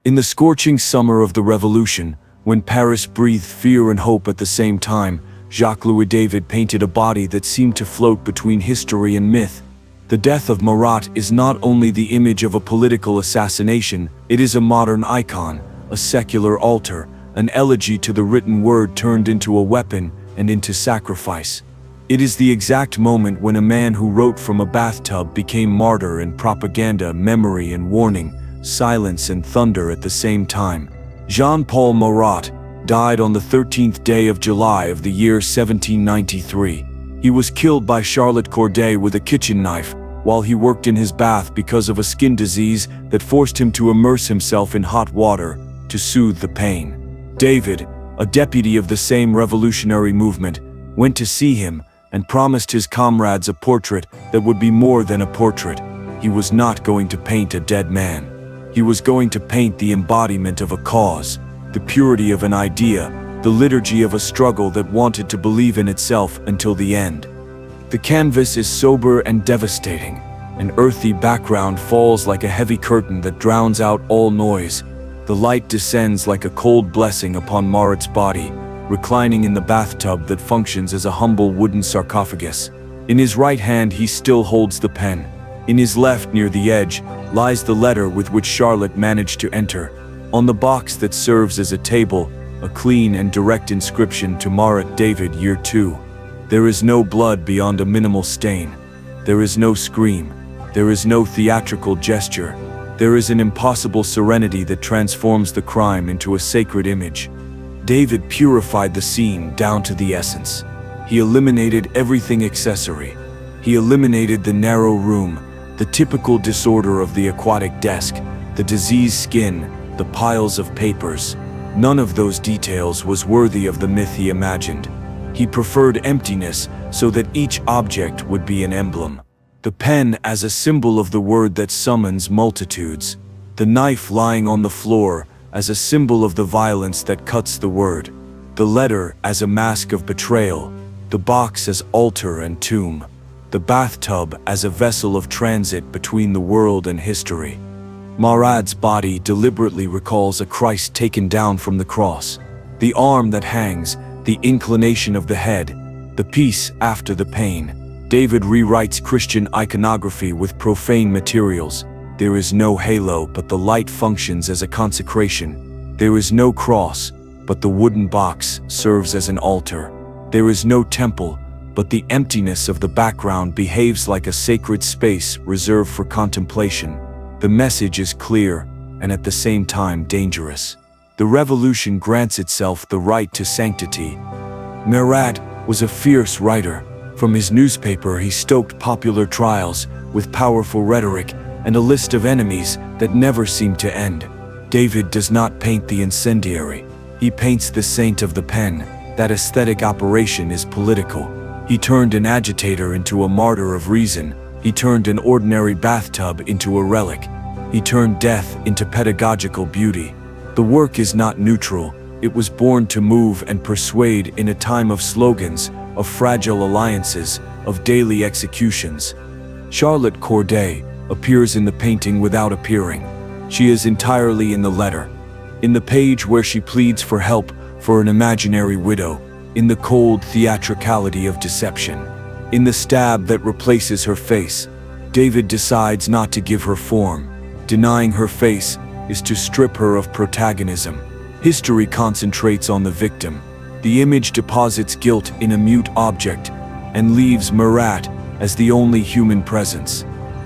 In the scorching summer of the Revolution, when Paris breathed fear and hope at the same time, Jacques-Louis David painted a body that seemed to float between history and myth. The death of Marat is not only the image of a political assassination, it is a modern icon, a secular altar, an elegy to the written word turned into a weapon and into sacrifice. It is the exact moment when a man who wrote from a bathtub became martyr and propaganda, memory and warning, silence and thunder at the same time. Jean-Paul Marat died on the 13th day of July of the year 1793. He was killed by Charlotte Corday with a kitchen knife while he worked in his bath because of a skin disease that forced him to immerse himself in hot water to soothe the pain. David, a deputy of the same revolutionary movement, went to see him and promised his comrades a portrait that would be more than a portrait. He was not going to paint a dead man. He was going to paint the embodiment of a cause, the purity of an idea, the liturgy of a struggle that wanted to believe in itself until the end. The canvas is sober and devastating. An earthy background falls like a heavy curtain that drowns out all noise. The light descends like a cold blessing upon Marat's body, reclining in the bathtub that functions as a humble wooden sarcophagus. In his right hand he still holds the pen. In his left, near the edge, lies the letter with which Charlotte managed to enter. On the box that serves as a table, a clean and direct inscription to Marat David, Year 2. There is no blood beyond a minimal stain. There is no scream. There is no theatrical gesture. There is an impossible serenity that transforms the crime into a sacred image. David purified the scene down to the essence. He eliminated everything accessory. He eliminated the narrow room, the typical disorder of the aquatic desk, the diseased skin, the piles of papers. None of those details was worthy of the myth he imagined. He preferred emptiness so that each object would be an emblem. The pen as a symbol of the word that summons multitudes. The knife lying on the floor as a symbol of the violence that cuts the word. The letter as a mask of betrayal. The box as altar and tomb. The bathtub as a vessel of transit between the world and history. Marat's body deliberately recalls a Christ taken down from the cross. The arm that hangs, the inclination of the head, the peace after the pain. David rewrites Christian iconography with profane materials. There is no halo, but the light functions as a consecration. There is no cross, but the wooden box serves as an altar. There is no temple, but the emptiness of the background behaves like a sacred space reserved for contemplation. The message is clear, and at the same time dangerous. The revolution grants itself the right to sanctity. Marat was a fierce writer. From his newspaper he stoked popular trials with powerful rhetoric and a list of enemies that never seemed to end. David does not paint the incendiary. He paints the saint of the pen. That aesthetic operation is political. He turned an agitator into a martyr of reason. He turned an ordinary bathtub into a relic. He turned death into pedagogical beauty. The work is not neutral. It was born to move and persuade in a time of slogans, of fragile alliances, of daily executions. Charlotte Corday appears in the painting without appearing. She is entirely in the letter. In the page where she pleads for help for an imaginary widow, in the cold theatricality of deception. In the stab that replaces her face, David decides not to give her form. Denying her face is to strip her of protagonism. History concentrates on the victim. The image deposits guilt in a mute object and leaves Marat as the only human presence.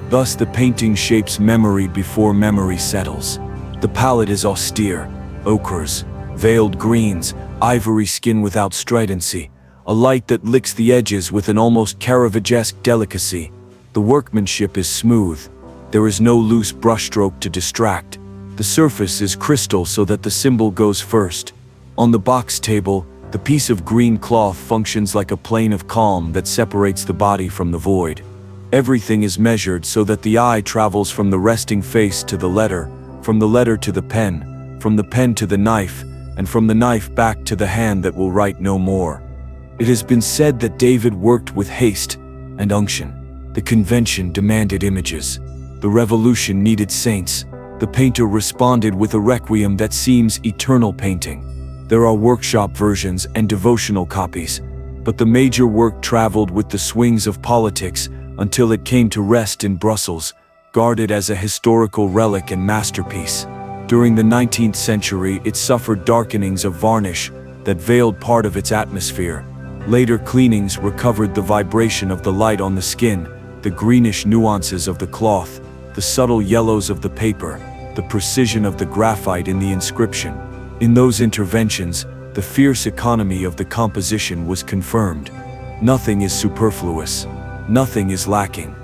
Thus the painting shapes memory before memory settles. The palette is austere, ochres, veiled greens, ivory skin without stridency, a light that licks the edges with an almost Caravagesque delicacy. The workmanship is smooth. There is no loose brushstroke to distract. The surface is crystal so that the symbol goes first. On the box table, the piece of green cloth functions like a plane of calm that separates the body from the void. Everything is measured so that the eye travels from the resting face to the letter, from the letter to the pen, from the pen to the knife, and from the knife back to the hand that will write no more. It has been said that David worked with haste and unction. The convention demanded images. The revolution needed saints. The painter responded with a requiem that seems eternal painting. There are workshop versions and devotional copies, but the major work traveled with the swings of politics until it came to rest in Brussels, guarded as a historical relic and masterpiece. During the 19th century, it suffered darkenings of varnish that veiled part of its atmosphere. Later cleanings recovered the vibration of the light on the skin, the greenish nuances of the cloth, the subtle yellows of the paper, the precision of the graphite in the inscription. In those interventions, the fierce economy of the composition was confirmed. Nothing is superfluous. Nothing is lacking.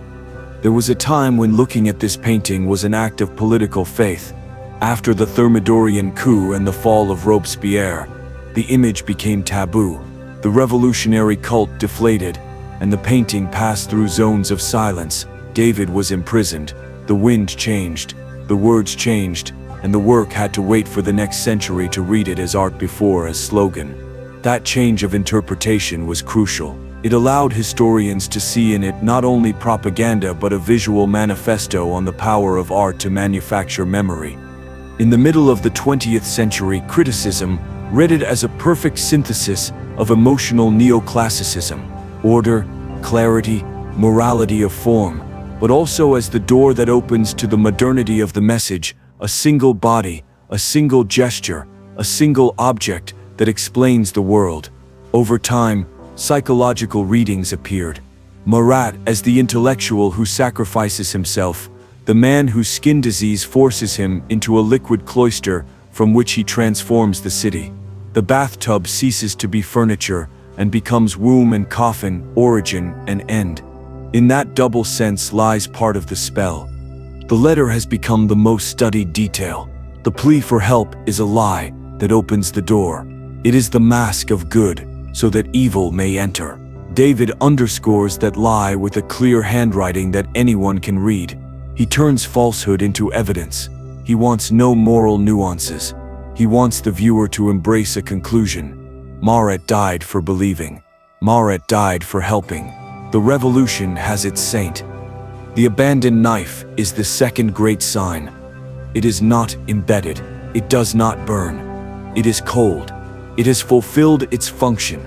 There was a time when looking at this painting was an act of political faith. After the Thermidorian coup and the fall of Robespierre, the image became taboo. The revolutionary cult deflated, and the painting passed through zones of silence. David was imprisoned. The wind changed. The words changed, and the work had to wait for the next century to read it as art before as slogan. That change of interpretation was crucial. It allowed historians to see in it not only propaganda but a visual manifesto on the power of art to manufacture memory. In the middle of the 20th century, criticism read it as a perfect synthesis of emotional neoclassicism, order, clarity, morality of form, but also as the door that opens to the modernity of the message, a single body, a single gesture, a single object that explains the world. Over time, psychological readings appeared. Marat as the intellectual who sacrifices himself, the man whose skin disease forces him into a liquid cloister from which he transforms the city. The bathtub ceases to be furniture and becomes womb and coffin, origin and end. In that double sense lies part of the spell. The letter has become the most studied detail. The plea for help is a lie that opens the door. It is the mask of good, so that evil may enter. David underscores that lie with a clear handwriting that anyone can read. He turns falsehood into evidence. He wants no moral nuances. He wants the viewer to embrace a conclusion. Marat died for believing. Marat died for helping. The revolution has its saint. The abandoned knife is the second great sign. It is not embedded. It does not burn. It is cold. It has fulfilled its function,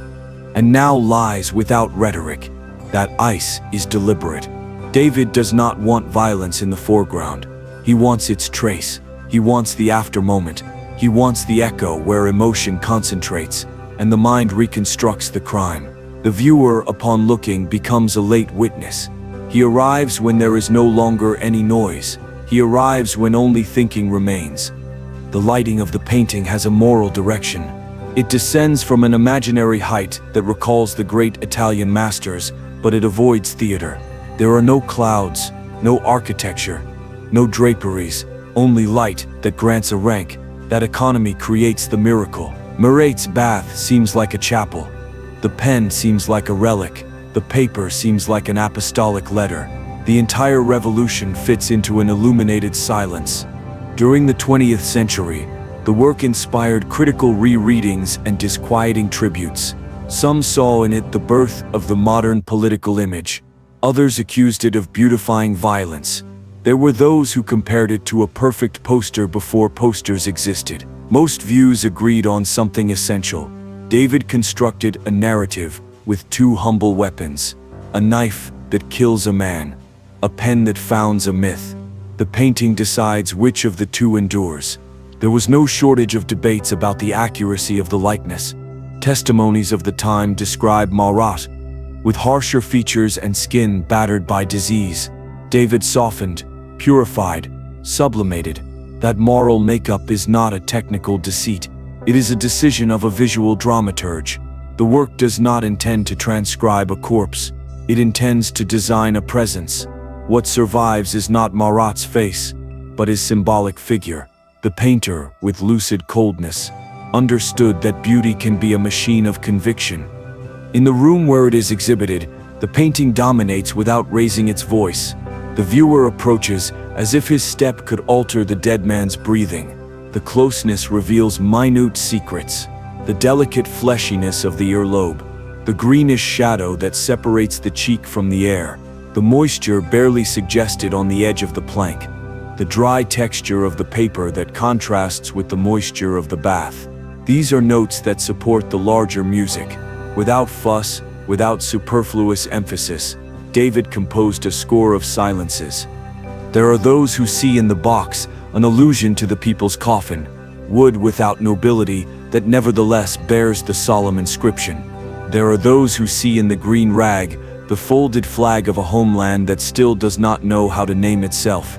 and now lies without rhetoric. That ice is deliberate. David does not want violence in the foreground. He wants its trace. He wants the after moment. He wants the echo where emotion concentrates, and the mind reconstructs the crime. The viewer, upon looking, becomes a late witness. He arrives when there is no longer any noise. He arrives when only thinking remains. The lighting of the painting has a moral direction. It descends from an imaginary height that recalls the great Italian masters, but it avoids theater. There are no clouds, no architecture, no draperies, only light that grants a rank. That economy creates the miracle. Marat's bath seems like a chapel. The pen seems like a relic. The paper seems like an apostolic letter. The entire revolution fits into an illuminated silence. During the 20th century, the work inspired critical rereadings and disquieting tributes. Some saw in it the birth of the modern political image. Others accused it of beautifying violence. There were those who compared it to a perfect poster before posters existed. Most views agreed on something essential. David constructed a narrative with two humble weapons: a knife that kills a man, a pen that founds a myth. The painting decides which of the two endures. There was no shortage of debates about the accuracy of the likeness. Testimonies of the time describe Marat with harsher features and skin battered by disease. David softened, purified, sublimated. That moral makeup is not a technical deceit. It is a decision of a visual dramaturge. The work does not intend to transcribe a corpse. It intends to design a presence. What survives is not Marat's face, but his symbolic figure. The painter, with lucid coldness, understood that beauty can be a machine of conviction. In the room where it is exhibited, the painting dominates without raising its voice. The viewer approaches as if his step could alter the dead man's breathing. The closeness reveals minute secrets: the delicate fleshiness of the earlobe, the greenish shadow that separates the cheek from the air, the moisture barely suggested on the edge of the plank. the dry texture of the paper that contrasts with the moisture of the bath. These are notes that support the larger music. Without fuss, without superfluous emphasis, David composed a score of silences. There are those who see in the box an allusion to the people's coffin, wood without nobility that nevertheless bears the solemn inscription. There are those who see in the green rag the folded flag of a homeland that still does not know how to name itself.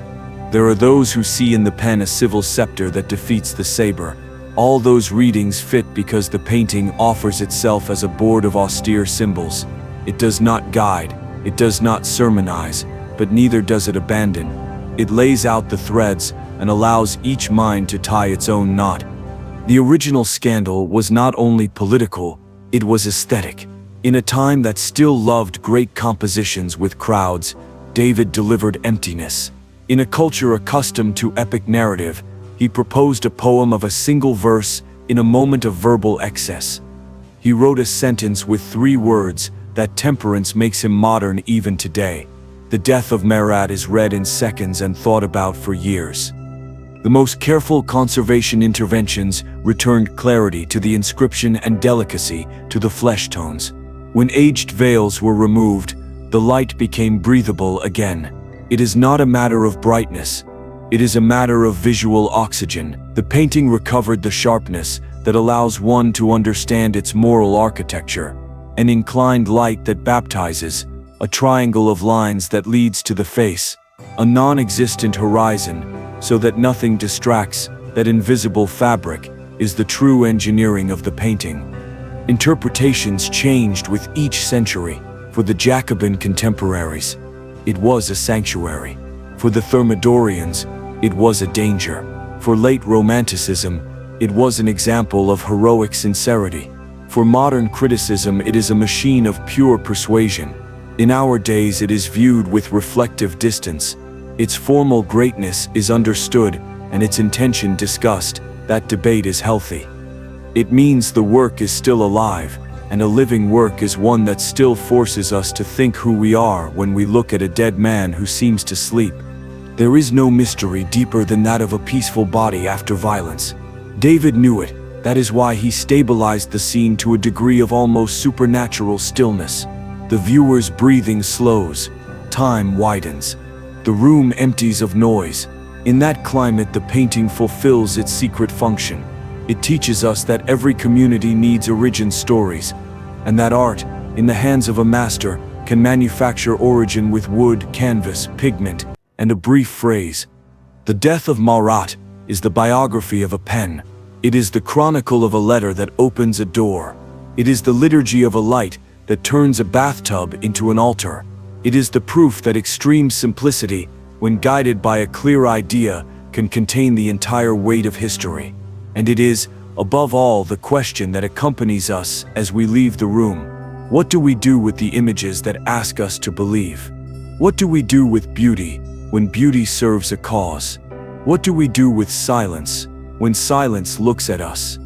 There are those who see in the pen a civil scepter that defeats the saber. All those readings fit because the painting offers itself as a board of austere symbols. It does not guide, it does not sermonize, but neither does it abandon. It lays out the threads and allows each mind to tie its own knot. The original scandal was not only political, it was aesthetic. In a time that still loved great compositions with crowds, David delivered emptiness. In a culture accustomed to epic narrative, he proposed a poem of a single verse in a moment of verbal excess. He wrote a sentence with 3 words that temperance makes him modern even today. The death of Marat is read in seconds and thought about for years. The most careful conservation interventions returned clarity to the inscription and delicacy to the flesh tones. When aged veils were removed, the light became breathable again. It is not a matter of brightness, it is a matter of visual oxygen. The painting recovered the sharpness that allows one to understand its moral architecture, an inclined light that baptizes, a triangle of lines that leads to the face, a non-existent horizon, so that nothing distracts. That invisible fabric is the true engineering of the painting. Interpretations changed with each century. For the Jacobin contemporaries, it was a sanctuary. For the Thermidorians, it was a danger. For late Romanticism, it was an example of heroic sincerity. For modern criticism, it is a machine of pure persuasion. In our days, it is viewed with reflective distance. Its formal greatness is understood, and its intention discussed. That debate is healthy. It means the work is still alive, and a living work is one that still forces us to think who we are when we look at a dead man who seems to sleep. There is no mystery deeper than that of a peaceful body after violence. David knew it. That is why he stabilized the scene to a degree of almost supernatural stillness. The viewer's breathing slows, time widens, the room empties of noise. In that climate, the painting fulfills its secret function. It teaches us that every community needs origin stories, and that art, in the hands of a master, can manufacture origin with wood, canvas, pigment, and a brief phrase. The death of Marat is the biography of a pen. It is the chronicle of a letter that opens a door. It is the liturgy of a light that turns a bathtub into an altar. It is the proof that extreme simplicity, when guided by a clear idea, can contain the entire weight of history. And it is, above all, the question that accompanies us as we leave the room. What do we do with the images that ask us to believe? What do we do with beauty when beauty serves a cause? What do we do with silence when silence looks at us?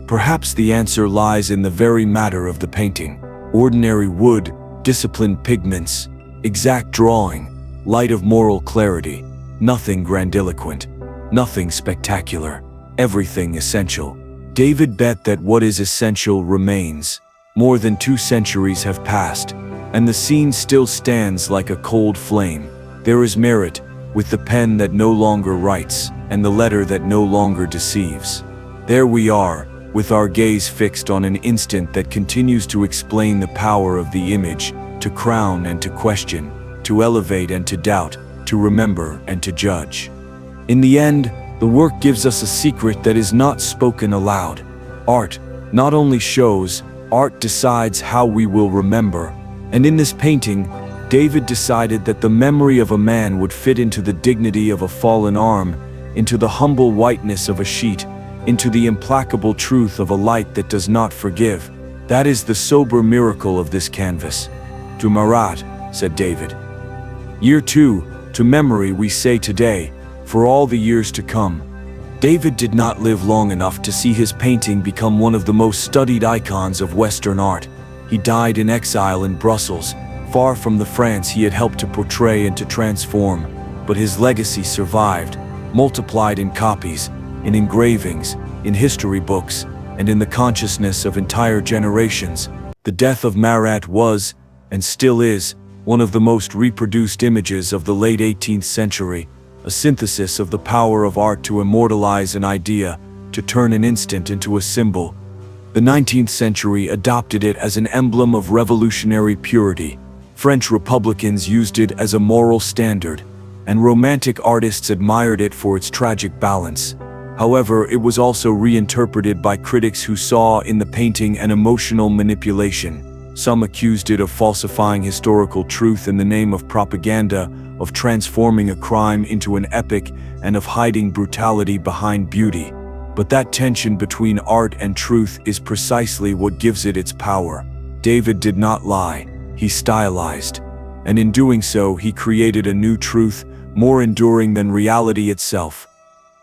Perhaps the answer lies in the very matter of the painting. Ordinary wood, disciplined pigments, exact drawing, light of moral clarity, nothing grandiloquent, nothing spectacular, everything essential. David bet that what is essential remains. More than 2 centuries have passed, and the scene still stands like a cold flame. There is merit with the pen that no longer writes, and the letter that no longer deceives. There we are, with our gaze fixed on an instant that continues to explain the power of the image, to crown and to question, to elevate and to doubt, to remember and to judge. In the end, the work gives us a secret that is not spoken aloud. Art not only shows, art decides how we will remember. And in this painting, David decided that the memory of a man would fit into the dignity of a fallen arm, into the humble whiteness of a sheet, into the implacable truth of a light that does not forgive. That is the sober miracle of this canvas. To Marat, said David. Year 2, to memory we say today, for all the years to come. David did not live long enough to see his painting become one of the most studied icons of Western art. He died in exile in Brussels, far from the France he had helped to portray and to transform. but his legacy survived, multiplied in copies, in engravings, in history books, and in the consciousness of entire generations. The death of Marat was, and still is, one of the most reproduced images of the late 18th century, a synthesis of the power of art to immortalize an idea, to turn an instant into a symbol. The 19th century adopted it as an emblem of revolutionary purity. French Republicans used it as a moral standard, and Romantic artists admired it for its tragic balance. However, it was also reinterpreted by critics who saw in the painting an emotional manipulation. Some accused it of falsifying historical truth in the name of propaganda, of transforming a crime into an epic, and of hiding brutality behind beauty. But that tension between art and truth is precisely what gives it its power. David did not lie, he stylized. And in doing so, he created a new truth, more enduring than reality itself.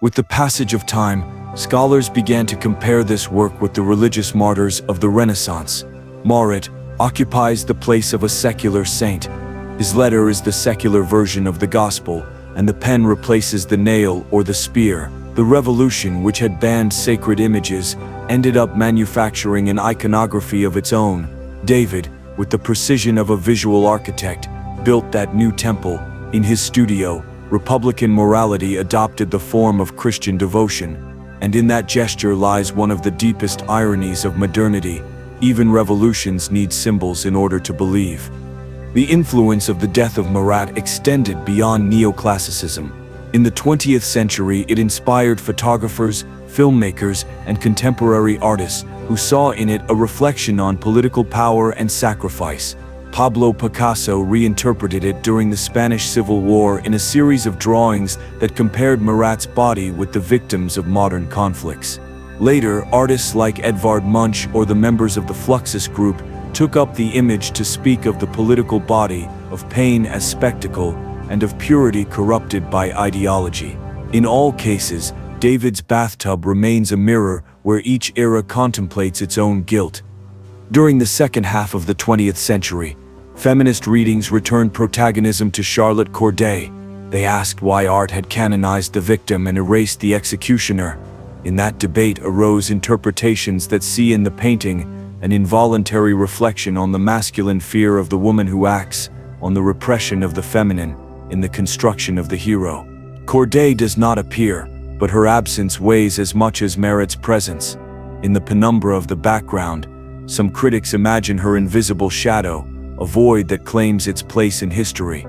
With the passage of time, scholars began to compare this work with the religious martyrs of the Renaissance. Marat occupies the place of a secular saint. His letter is the secular version of the gospel, and the pen replaces the nail or the spear. The revolution, which had banned sacred images, ended up manufacturing an iconography of its own. David, with the precision of a visual architect, built that new temple. In his studio, Republican morality adopted the form of Christian devotion, and in that gesture lies one of the deepest ironies of modernity. Even revolutions need symbols in order to believe. The influence of the death of Marat extended beyond neoclassicism. In the 20th century, it inspired photographers, filmmakers, and contemporary artists who saw in it a reflection on political power and sacrifice. Pablo Picasso reinterpreted it during the Spanish Civil War in a series of drawings that compared Marat's body with the victims of modern conflicts. Later, artists like Edvard Munch or the members of the Fluxus group took up the image to speak of the political body, of pain as spectacle, and of purity corrupted by ideology. In all cases, David's bathtub remains a mirror where each era contemplates its own guilt. During the second half of the 20th century, feminist readings returned protagonism to Charlotte Corday. They asked why art had canonized the victim and erased the executioner. In that debate arose interpretations that see in the painting an involuntary reflection on the masculine fear of the woman who acts, on the repression of the feminine, in the construction of the hero. Corday does not appear, but her absence weighs as much as Marat's presence. In the penumbra of the background, some critics imagine her invisible shadow, a void that claims its place in history.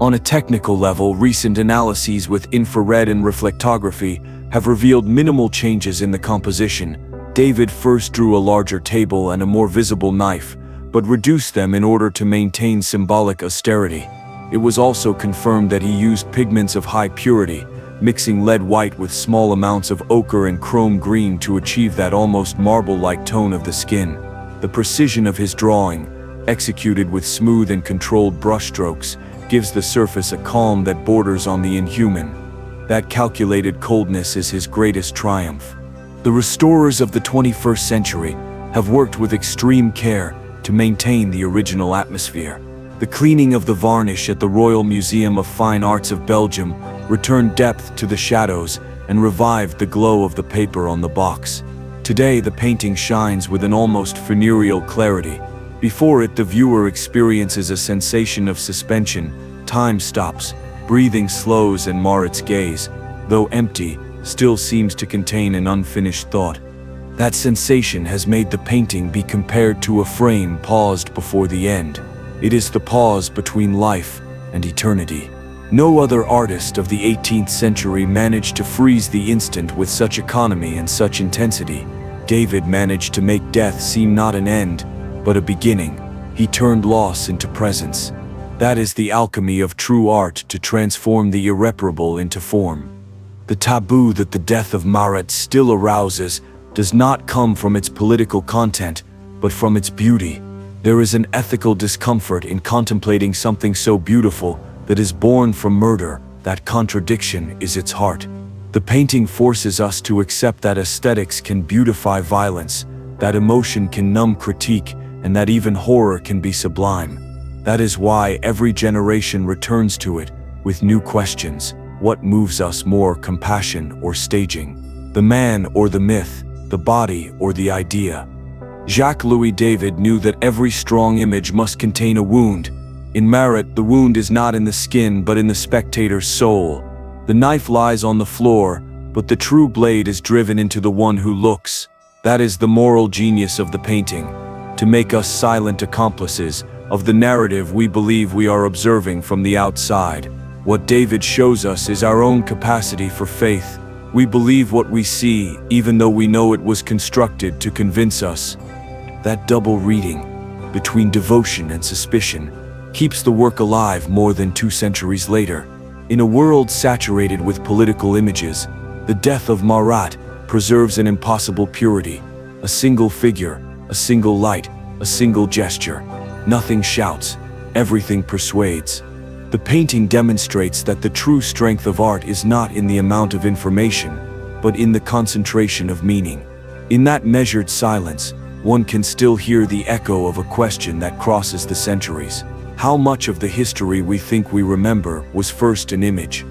On a technical level, recent analyses with infrared and reflectography have revealed minimal changes in the composition. David first drew a larger table and a more visible knife, but reduced them in order to maintain symbolic austerity. It was also confirmed that he used pigments of high purity, mixing lead white with small amounts of ochre and chrome green to achieve that almost marble-like tone of the skin. The precision of his drawing, executed with smooth and controlled brushstrokes, gives the surface a calm that borders on the inhuman. That calculated coldness is his greatest triumph. The restorers of the 21st century have worked with extreme care to maintain the original atmosphere. The cleaning of the varnish at the Royal Museum of Fine Arts of Belgium returned depth to the shadows and revived the glow of the paper on the box. Today, the painting shines with an almost funereal clarity. Before it, the viewer experiences a sensation of suspension. Time stops, breathing slows, and Marat's gaze, though empty, still seems to contain an unfinished thought. That sensation has made the painting be compared to a frame paused before the end. It is the pause between life and eternity. No other artist of the 18th century managed to freeze the instant with such economy and such intensity. David managed to make death seem not an end, but a beginning. He turned loss into presence. That is the alchemy of true art, to transform the irreparable into form. The taboo that the death of Marat still arouses does not come from its political content, but from its beauty. There is an ethical discomfort in contemplating something so beautiful that is born from murder. That contradiction is its heart. The painting forces us to accept that aesthetics can beautify violence, that emotion can numb critique, and that even horror can be sublime. That is why every generation returns to it, with new questions. What moves us more, compassion or staging? The man or the myth? The body or the idea? Jacques-Louis David knew that every strong image must contain a wound. In Marat, the wound is not in the skin but in the spectator's soul. The knife lies on the floor, but the true blade is driven into the one who looks. That is the moral genius of the painting, to make us silent accomplices of the narrative we believe we are observing from the outside. What David shows us is our own capacity for faith. We believe what we see, even though we know it was constructed to convince us. That double reading, between devotion and suspicion, keeps the work alive more than 2 centuries later. In a world saturated with political images, the death of Marat preserves an impossible purity. A single figure, a single light, a single gesture. Nothing shouts, everything persuades. The painting demonstrates that the true strength of art is not in the amount of information, but in the concentration of meaning. In that measured silence, one can still hear the echo of a question that crosses the centuries. How much of the history we think we remember was first an image?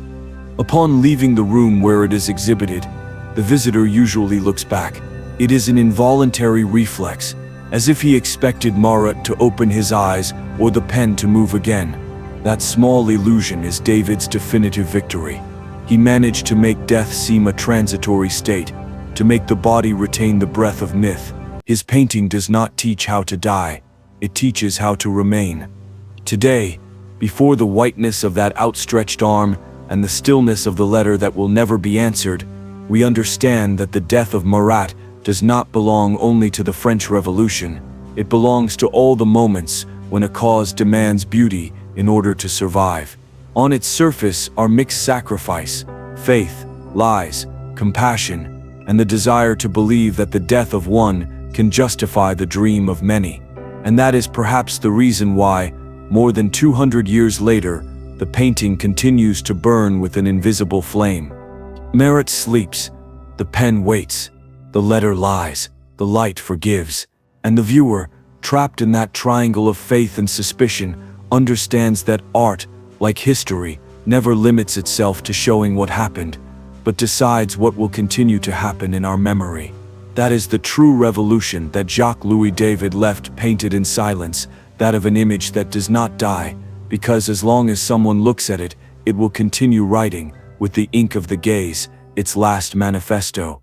Upon leaving the room where it is exhibited, the visitor usually looks back. It is an involuntary reflex, as if he expected Marat to open his eyes or the pen to move again. That small illusion is David's definitive victory. He managed to make death seem a transitory state, to make the body retain the breath of myth. His painting does not teach how to die, it teaches how to remain. Today, before the whiteness of that outstretched arm and the stillness of the letter that will never be answered, we understand that the death of Marat does not belong only to the French Revolution. It belongs to all the moments when a cause demands beauty in order to survive. On its surface are mixed sacrifice, faith, lies, compassion, and the desire to believe that the death of one can justify the dream of many. And that is perhaps the reason why, more than 200 years later, the painting continues to burn with an invisible flame. Marat sleeps, the pen waits, the letter lies, the light forgives, and the viewer, trapped in that triangle of faith and suspicion, understands that art, like history, never limits itself to showing what happened, but decides what will continue to happen in our memory. That is the true revolution that Jacques-Louis David left painted in silence, that of an image that does not die, because as long as someone looks at it, it will continue writing, with the ink of the gaze, its last manifesto.